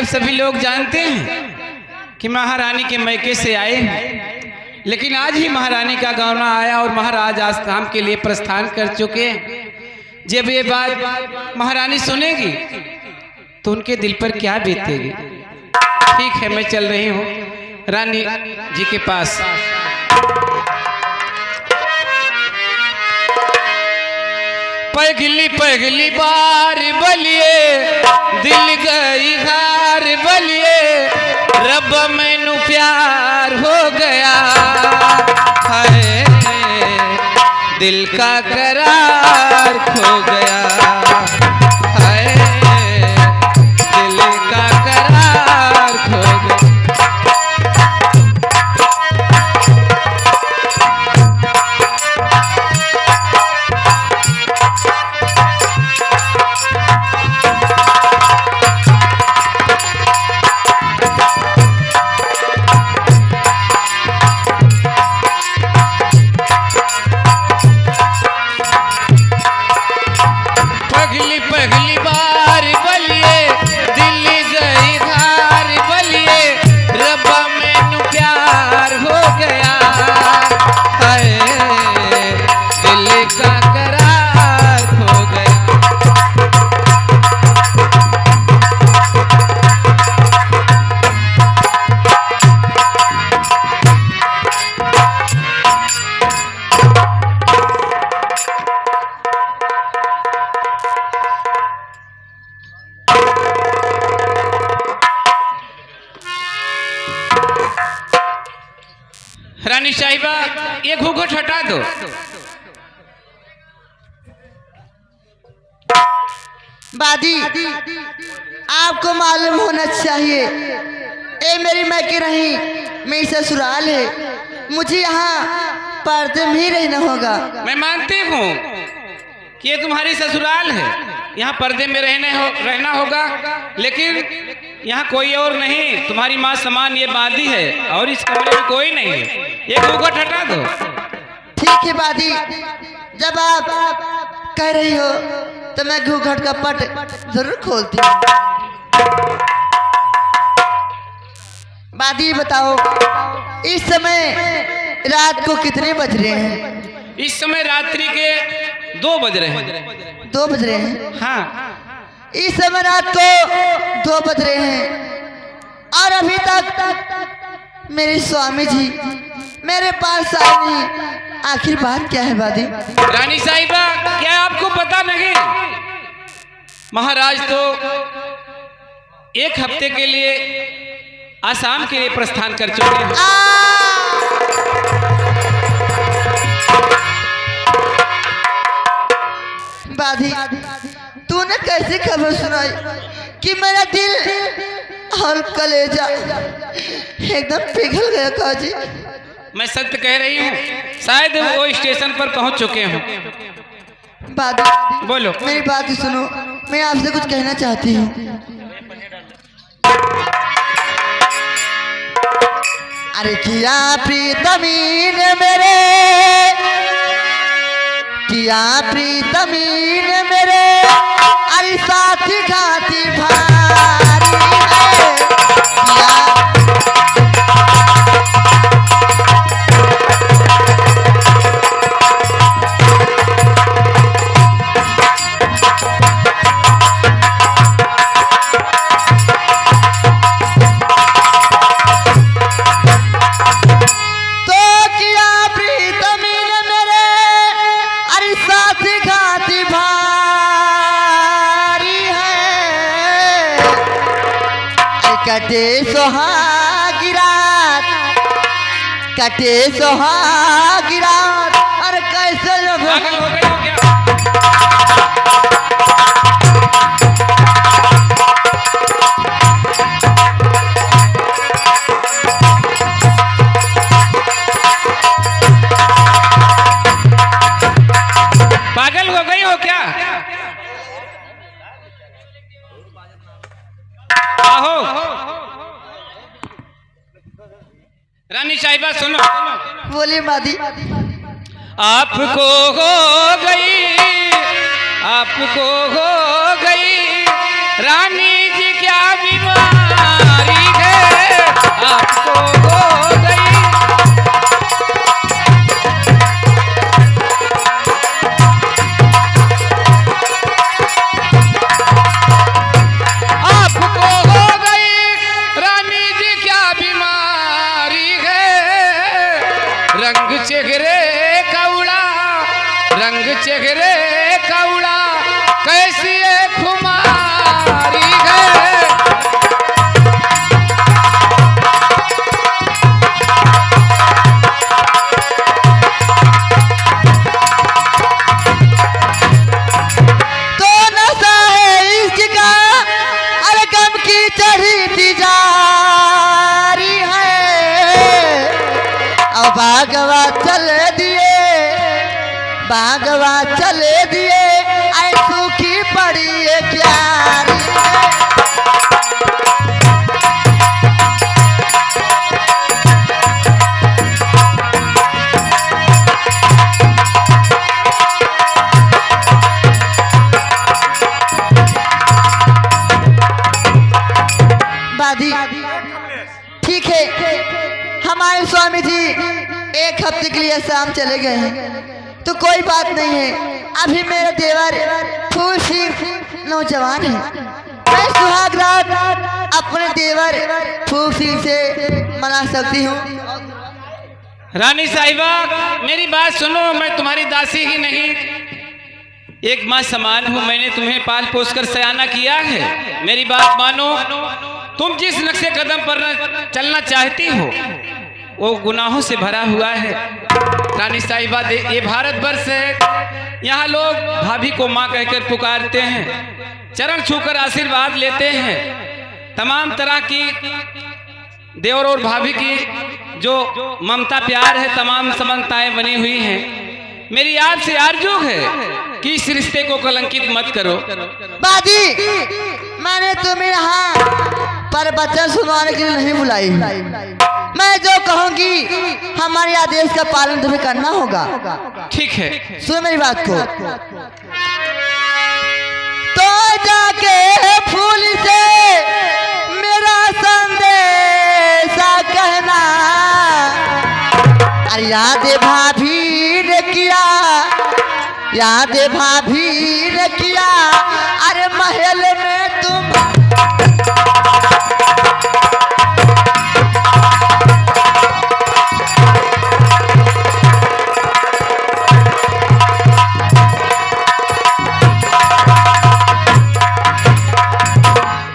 आप सभी लोग जानते हैं कि महारानी के मैके से आए, लेकिन आज ही महारानी का गाना आया और महाराज आस्थान के लिए प्रस्थान कर चुके हैं। जब ये बात महारानी सुनेगी तो उनके दिल पर क्या बीतेगी। ठीक है, मैं चल रही हूँ रानी जी के पास। पगली पगली बार बलिए दिल गई हार बलिए, रब मैनू प्यार हो गया है, दिल का करार खो गया है, दिल का करार खो गया। पगली बार बलिए दिल गई हार बलिए, रब मैनू प्यार हो गया है, दिल का करार खो गया। रानी साहिबा, ये घूंघट हटा दो। बादी, आपको मालूम होना चाहिए ए मेरी मैके रही मेरी ससुराल है, मुझे यहाँ पर्दे में ही रहना होगा। मैं मानती हूँ कि ये तुम्हारी ससुराल है, यहाँ पर्दे में रहना होगा, लेकिन यहाँ कोई और नहीं, तुम्हारी माँ समान ये बादी है और इस कमरे में कोई नहीं है। ये घूंघट हटा दो। ठीक है बादी, जब आप कह रही हो तो मैं घूंघट का पट जरूर खोलती हूँ। बादी बताओ, इस समय रात को कितने बज रहे हैं? इस समय रात्रि के 2 बज रहे हैं। 2 बज रहे हैं? हाँ, इस समय रात को 2 बज रहे हैं और अभी तक मेरे स्वामी जी मेरे पास आए नहीं। आखिर बात क्या है बादी? रानी साहिबा, क्या आपको पता नहीं, महाराज तो 1 हफ्ते के लिए आसाम के लिए प्रस्थान कर चुके हैं। बादी, तूने कैसे खबर सुनाई कि मेरा दिल और कलेजा एकदम पिघल गया काजी? मैं सत्य कह रही हूँ, शायद वो स्टेशन पर पहुंच चुके हों। बादी, बोलो। मेरी बात सुनो, मैं आपसे कुछ कहना चाहती हूँ। अरे किया प्रीतमी ने मेरे, किया प्रीतमी ने मेरे, अरे साथी घाती भारी है, किया कटे सोहागिरात, कटे सोहागिरात, अरे कैसे पागल हो गए हो क्या? पागल हो गई हो क्या? आहो रानी साहिबा, सुनो। बोलिए बादी। आपको हो गई, आपको हो गई रानी जी क्या बीमारी घघरे कौड़ा कैसी है खुमारी है। तो नशा है इसका अरे गम की चढ़ी तिजारी है। अब बागवा चले दिए, बागवा चले दिए, ऐ सूखी पड़ी है क्यारी है। बादी ठीक है, हमारे स्वामी जी एक हफ्ते के लिए शाम चले गए हैं तो कोई बात नहीं है। अभी मेरा देवर फूल सिंह नौजवान है, मैं सुहाग रात अपने देवर फूल सिंह से मना सकती हूँ। रानी साहिबा मेरी बात सुनो, मैं तुम्हारी दासी ही नहीं एक माँ समान हूँ। मैंने तुम्हें पाल पोस कर सयाना किया है। मेरी बात मानो, तुम जिस नक्शे कदम पर चलना चाहती हो वो गुनाहों से भरा हुआ है। रानी साहिबा ये भारतवर्ष है, यहाँ लोग भाभी को माँ कहकर पुकारते हैं, चरण छूकर आशीर्वाद लेते हैं। तमाम तरह की देवर और भाभी की जो ममता प्यार है, तमाम समानताएं बनी हुई हैं। मेरी आपसे आरजू है कि इस रिश्ते को कलंकित मत करो। बाजी मैंने तुम्हें यहाँ पर वचन सुनाने के लिए नहीं बुलाई। मैं जो कहूँगी हमारे आदेश का पालन तुम्हें करना होगा। ठीक है, सुनो मेरी बात को। तो जाके फूल से मेरा संदेशा कहना, अरे याद भाभी ने किया, याद भाभी ने किया, अरे महल में तुम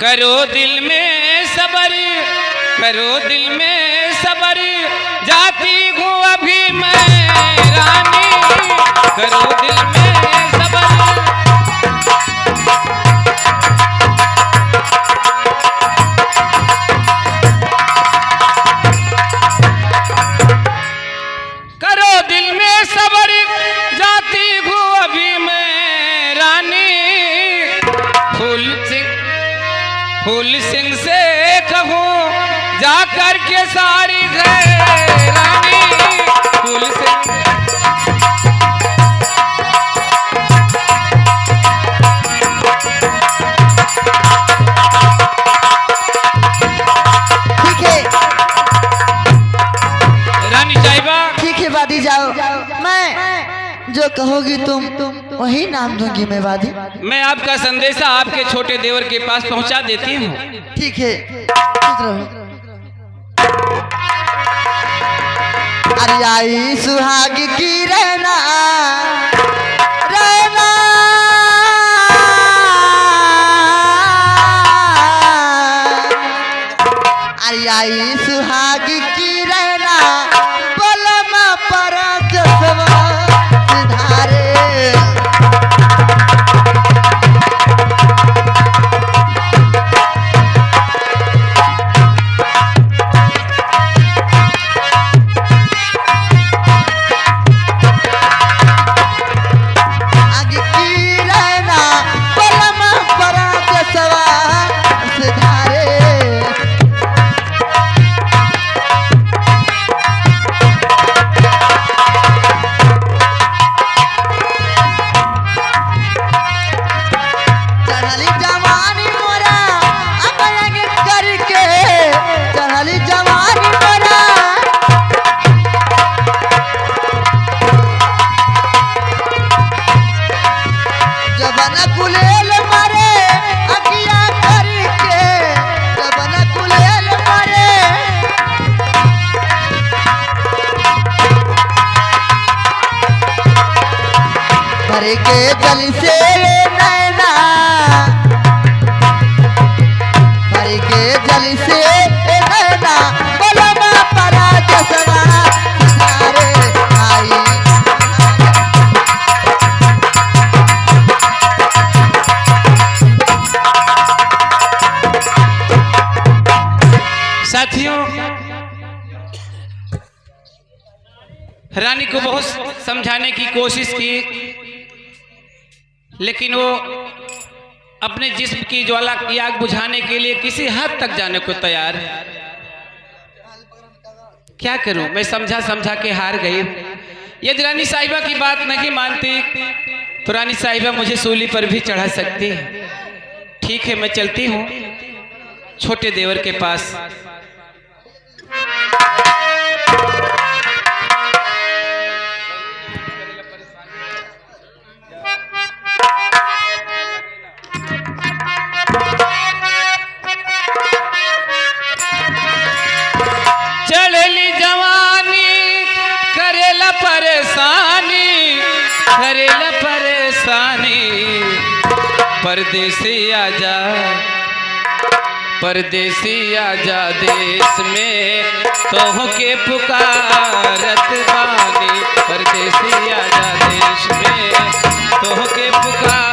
करो दिल में सबर, करो दिल में सबर, जाती हूँ अभी मैं रानी, करो दिल में सबर। करो दिल में सबर, जाती हूँ अभी मैं रानी। फूल सिंह से कहूँ जाकर के सारी गए रानी। फूल सिंह ठीक है रानी साहिबा, ठीक है बादी जाओ, मैं जो कहोगी तुम वही नाम दूंगी मैं बादी। मैं आपका संदेशा आपके छोटे देवर के पास पहुंचा देती हूँ। ठीक है, खुश रहो। अरे आई सुहाग की रहना, रहना अरे आई सुहाग की रहना, बलमा पर जसवा सिधारे। भर के जल से नैना, भर के जल से नैना, बोलो माँ परा जसना किनारे आई। साथियों, रानी को बहुत समझाने की कोशिश की, लेकिन वो अपने जिस्म की ज्वाला की आग बुझाने के लिए किसी हद तक जाने को तैयार है। क्या करूं, मैं समझा समझा के हार गई। यदि रानी साहिबा की बात नहीं मानती तो रानी साहिबा मुझे सूली पर भी चढ़ा सकती है। ठीक है, मैं चलती हूँ छोटे देवर के पास। चढ़ली जवानी करेला परेशानी, करेला परेशानी, परदेसी आजा, परदेसी आजा देश में तोह के पुकारत बानी, परदेसी आजा देश में तोह के पुकार।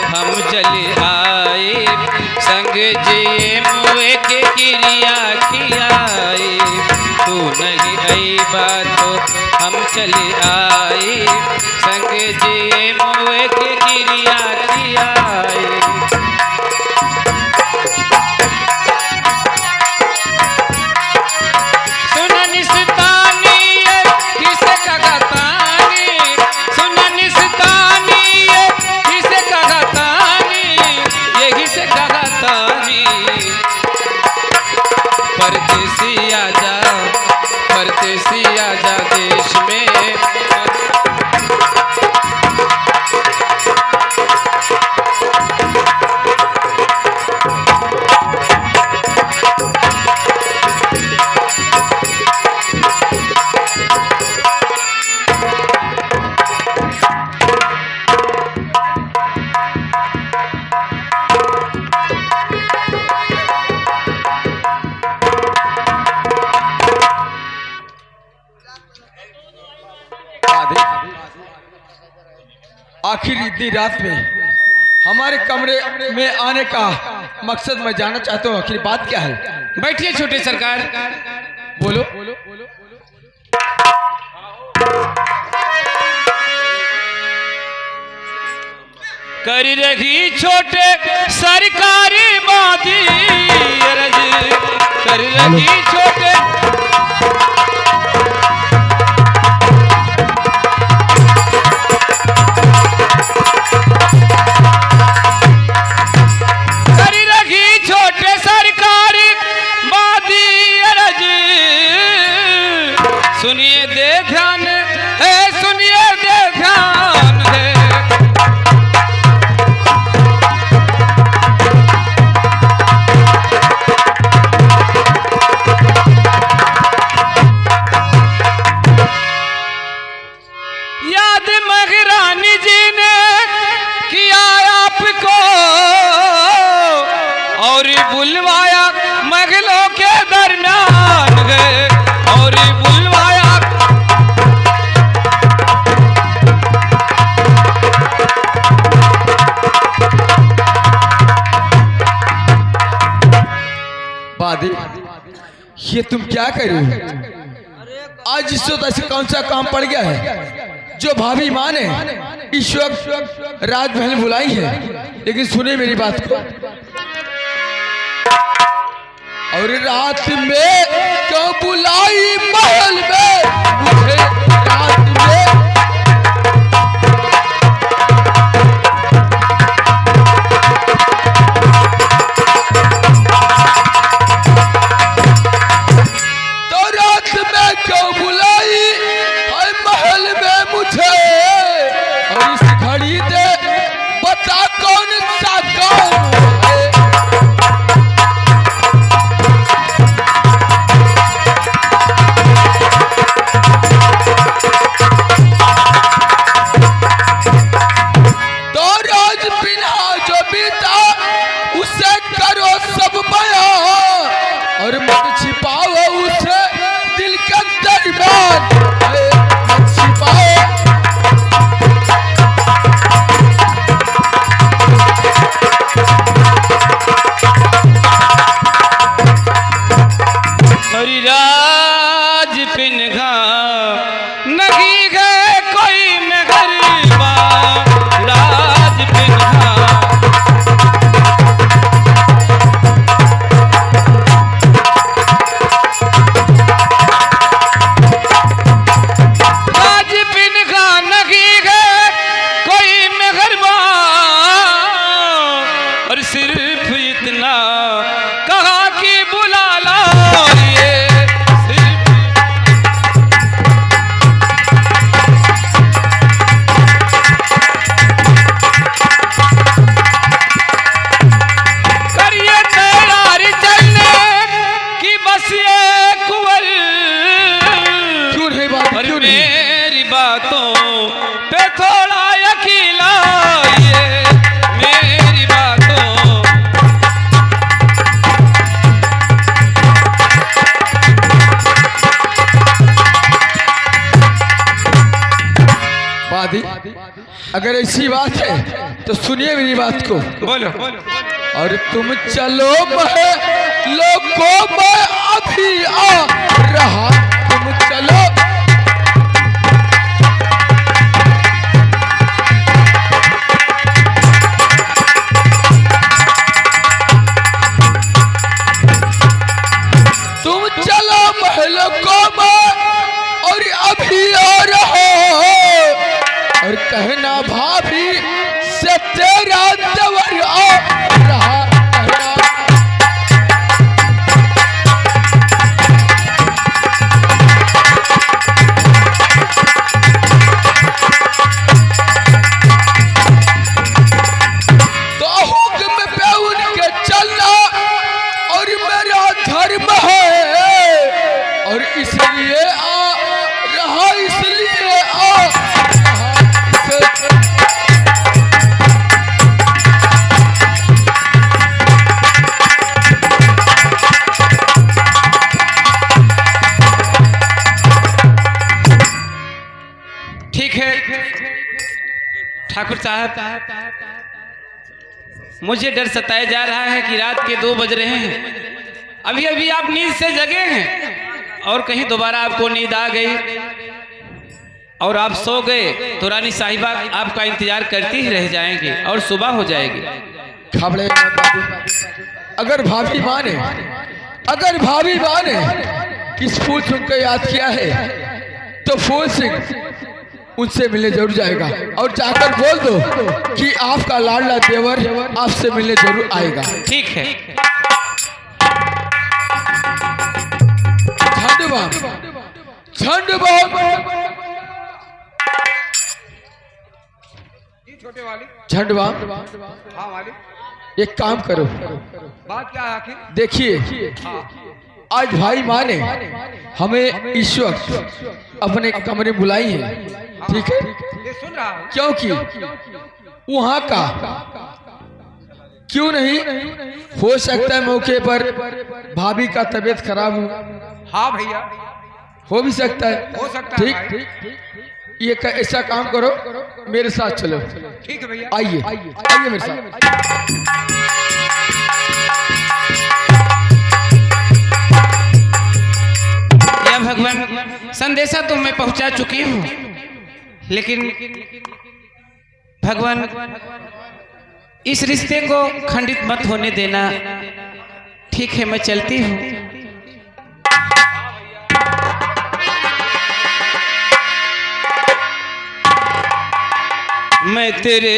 हम चले आए संग जी मुए के क्रिया खियाई, तू नहीं आई बात हम चले आए संग जी मुए के क्रिया खियाई। परदेसी आजा, परदेसी आजा देश में। आखिर इतनी रात में हमारे कमरे में आने का मकसद मैं जानना चाहता हूँ, आखिर बात क्या है? बैठिए छोटे सरकार। बोलो। कर रही छोटे सरकारी बाती अरज, कर रही छोटे सुनिए दे ध्यान है, सुनिए दे ध्यान है। याद महारानी जी ने किया आपको और बुलवाया महलों के दरमियान गए और बुलवाया। बादी, ये तुम क्या कर रही हो? आज इस वक्त ऐसे कौन सा काम पड़ गया है जो भाभी माँ ने इस वक्त रात महल बुलाई है? लेकिन सुने मेरी बात को, और रात में क्यों बुलाई महल में मुझे? रात में और मत छिपाओ उसे दिल के दरमियान, मत छिपाओ। हरि राज पिनघा नगी गए कोई में गरीबा, राज पिनघा राज पिनघा नगी गए कोई में गरीबा, और सिर्फ इतना कहा कि बुला ला ये सिर्फ। करिए तैयारी चलने की बस ये कुंवर, क्यों नहीं बात, और क्यों नहीं? मेरी बातों पे थोड़ा यकीन लाइए, मेरी बातों। बादी, अगर ऐसी बात है तो सुनिए मेरी बात को। बोलो। और तुम चलो मैं लोगों में अभी आ रहा, तुम चलो। तुम चलो महलों को मैं और अभी आ रहा, और कहना भाभी से तेरा दवर आ रहा, कहना। तो हुक्म पे उनके चलना और मेरा धर्म है, और इसलिए आ रहा, इसलिए आ रहा। ठीक है ठाकुर साहब, मुझे डर सताया जा रहा है कि रात के 2 बज रहे हैं। अभी अभी आप नींद से जगे हैं और कहीं दोबारा आपको नींद आ गई और आप सो गए तो रानी साहिबा आपका इंतजार करती ही रह जाएंगी और सुबह हो जाएगी। खबड़े अगर भाभी माने, अगर भाभी माने किस फूल सिंह को याद किया है तो फूल सिंह उनसे मिलने जरूर जाएगा, और जाकर बोल दो कि आपका लाडला देवर आपसे मिलने जरूर आएगा। ठीक है। झंड बाम छोटे वाली। झंड बाम, हाँ वाली। एक काम करो, बात क्या है आखिर? देखिए आज भाई माँ ने हमें इस वक्त अपने कमरे बुलाई है, ठीक है? ये सुन रहा हूँ। क्योंकि वहाँ का क्यों नहीं हो सकता है मौके पर भाभी का तबीयत खराब हो, हाँ भैया, हो भी सकता है, हो सकता है ठीक। ये ऐसा काम करो, मेरे साथ चलो। ठीक है भैया। आइए आइए मेरे साथ। या भगवान, संदेशा तो मैं पहुंचा चुकी हूँ, लेकिन भगवान इस रिश्ते को खंडित मत होने देना। ठीक है, मैं चलती हूँ। मैं तेरे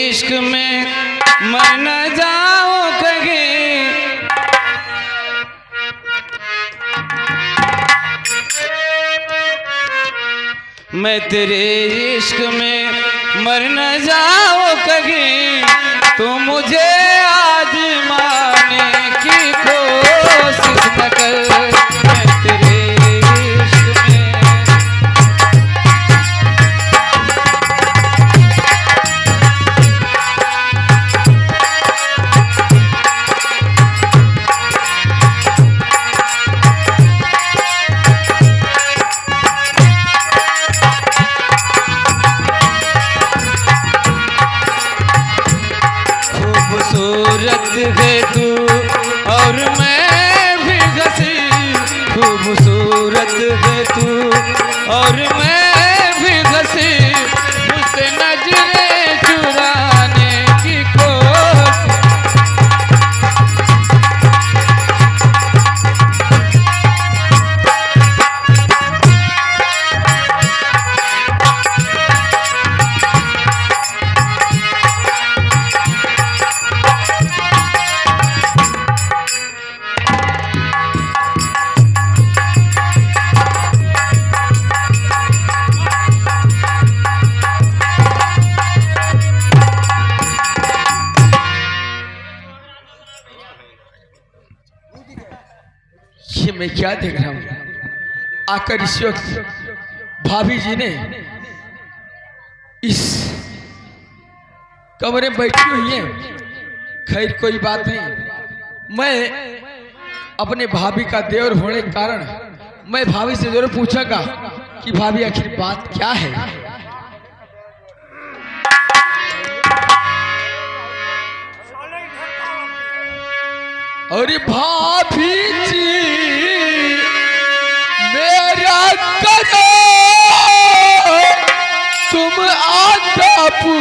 इश्क में मर न जाऊं कहीं, मैं तेरे इश्क में मर न जाऊं कहीं, तो मुझे आजमाने की कोशिश न कर। मैं तेरे इश्क में ये मैं क्या देख रहा हूँ? आकर इस वक्त भाभी जी ने इस कमरे में बैठी हुई हैं। खैर कोई बात नहीं, मैं अपने भाभी का देवर होने के कारण मैं भाभी से जरूर पूछागा कि भाभी आखिर बात क्या है। अरे भाभी जी मेरा करो तुम आता कबू।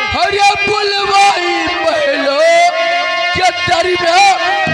हरे बुलवाई पहलो क्या दरी में